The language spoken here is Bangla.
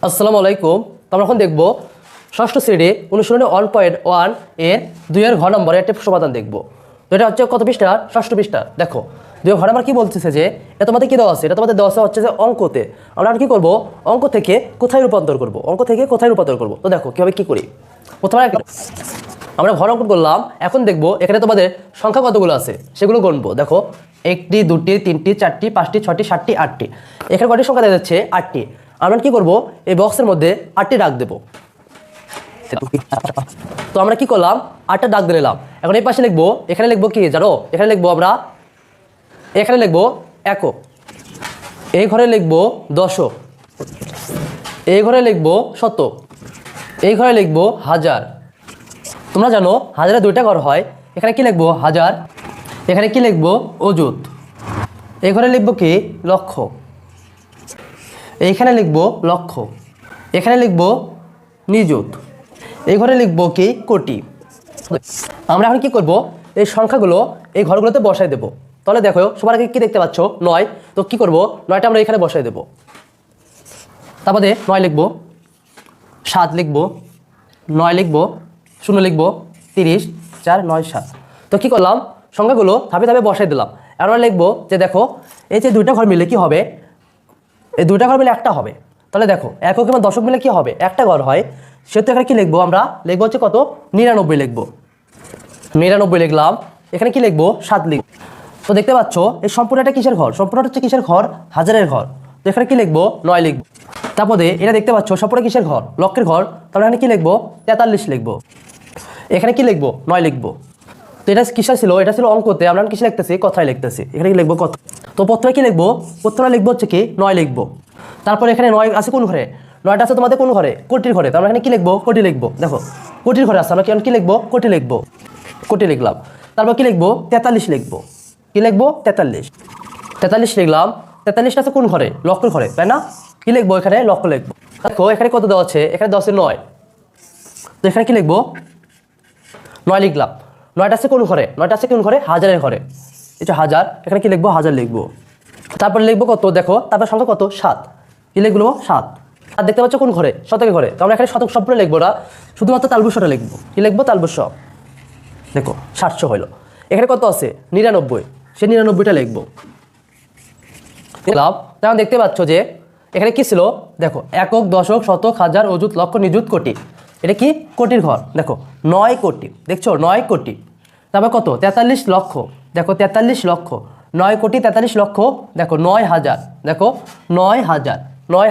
আসসালামু আলাইকুম। আমরা এখন দেখব ষষ্ঠ শ্রেণী অনুশীলনী 1.1 এর 2 এর ঘ নম্বরে একটা সমাধান দেখব। তো এটা হচ্ছে কত পৃষ্ঠা? ষষ্ঠ পৃষ্ঠা। দেখো 2 ঘ নম্বর কি বলতেছে যে এটা তোমাদের কি দেওয়া আছে? এটা তোমাদের দেওয়া আছে হচ্ছে যে অঙ্কতে। আমরা কি করব? অঙ্ক থেকে কোথায় রূপান্তর করব? অঙ্ক থেকে কোথায় রূপান্তর করব? তো দেখো কিভাবে কি করি। প্রথমে আমরা ঘর অঙ্কন করলাম। এখন দেখব এখানে তোমাদের সংখ্যা কতগুলো আছে সেগুলো গণবো। দেখো 1টি 2টি 3টি 4টি 5টি 6টি 7টি 8টি। এখানে কয়টি সংখ্যা দেখা যাচ্ছে? 8টি। আমরা কি করব? এই বক্সের মধ্যে 8টি ডাক দেব। তো আমরা কি করলাম? 8টা ডাক দিয়ে নিলাম। এখন এই পাশে লিখবো, এখানে লিখবো কি জানো? এখানে লিখবো আমরা, এখানে লিখবো একক, এই ঘরে লিখবো দশক, এই ঘরে লিখবো শতক, এই ঘরে লিখবো হাজার। তোমরা জানো হাজারে 2টা ঘর হয়। এখানে কি লিখবো? হাজার। এখানে কি লিখবো? অযুত। এই ঘরে লিখবো কি? লক্ষ। এইখানে লিখবো লক্ষ। এখানে লিখবো নিযুত। এই ঘরে লিখবো কি? কোটি। আমরা এখন কি করব? এই সংখ্যাগুলো এই ঘরগুলোতে বসাই দেব। তাহলে দেখো সবার আগে কি দেখতে পাচ্ছ? 9। তো কি করব? 9টা আমরা এখানে বসাই দেব। তারপরে 9 লিখবো, 7 লিখবো, 9 লিখবো, 0 লিখবো, 30, 4, 9, 7। তো কি করলাম? সংখ্যাগুলো ধাপে ধাপে বসাই দিলাম। আমরা লিখবো যে দেখো এই যে 2টা ঘর মিলে কি হবে? এই 2টা ঘর মিলে একটা হবে। তাহলে দেখো একক এবং দশক মিলে কি হবে? একটা ঘর হয়। সেহেতু এখানে কি লিখবো? আমরা লিখবো হচ্ছে কত? 99 লিখবো। 99 লিখলাম। এখানে কি লিখবো? 7 লিখবো। তো দেখতে পাচ্ছ এই সম্পূর্ণটা কিসের ঘর? সম্পূর্ণটা হচ্ছে কিসের ঘর? হাজারের ঘর। তো এখানে কি লিখবো? 9 লিখবো। তারপরে এটা দেখতে পাচ্ছ সম্পূর্ণ কিসের ঘর? লক্ষের ঘর। তাহলে এখানে কি লিখবো? 43 লিখবো। এখানে কি লিখবো? 9 লিখবো। তো এটা কিসা ছিল? এটা ছিল অঙ্কতে। আমরা কিসে লিখতেছি? কথায় লিখতেছি। এখানে কি লিখবো? কথা। তো প্রথমে কি লিখবো? প্রথমে লিখবো হচ্ছে কি? 9 লিখবো। তারপর এখানে 9 আছে কোন ঘরে? 9টা আছে তোমাদের কোন ঘরে? কোটির ঘরে। তো আমরা এখানে কি লিখবো? কোটি লিখবো। দেখো কোটির ঘরে আছে, আমরা কি লিখবো? কোটি লিখবো। কোটি লিখলাম। তারপর কি লিখবো? 43 লিখবো। কি লিখবো? 43। 43 লিখলাম। 43টা আছে কোন ঘরে? লক্ষের ঘরে, তাই না? কি লিখবো? এখানে লক্ষ লিখবো। দেখো এখানে কত দেওয়া আছে? এখানে দেওয়া আছে 9। তো এখানে কি লিখবো? 9 লিখলাম। 9টা আছে কোন ঘরে? 9টা আছে কোন ঘরে? হাজারের ঘরে। এটা হাজার। এখানে কি লিখবো? হাজার লিখবো। তারপর লিখবো কত? দেখো তারপর সংখ্যা কত? 7। কি লিখবো? 7। আর দেখতে পাচ্ছ কোন ঘরে? শতকের ঘরে। তো আমরা এখানে শতক সম্পূর্ণ লিখবো না, শুধুমাত্র তালবস্যটা লিখবো। কি লিখবো? তালবস্য। দেখো 700 হইলো। এখানে কত আছে? 99। সে 99টা লিখবো। তখন দেখতে পাচ্ছ যে এখানে কি ছিল? দেখো একক, দশক, শতক, হাজার, অযুত, লক্ষ, নিযুত, কোটি। এটা কি? কোটির ঘর। দেখো 9 কোটি। দেখছো 9 কোটি। তারপর কত? 43 লক্ষ। দেখো 43 লক্ষ। 9 কোটি 43 লক্ষ। দেখো 9 হাজার। দেখো 9 হাজার। 9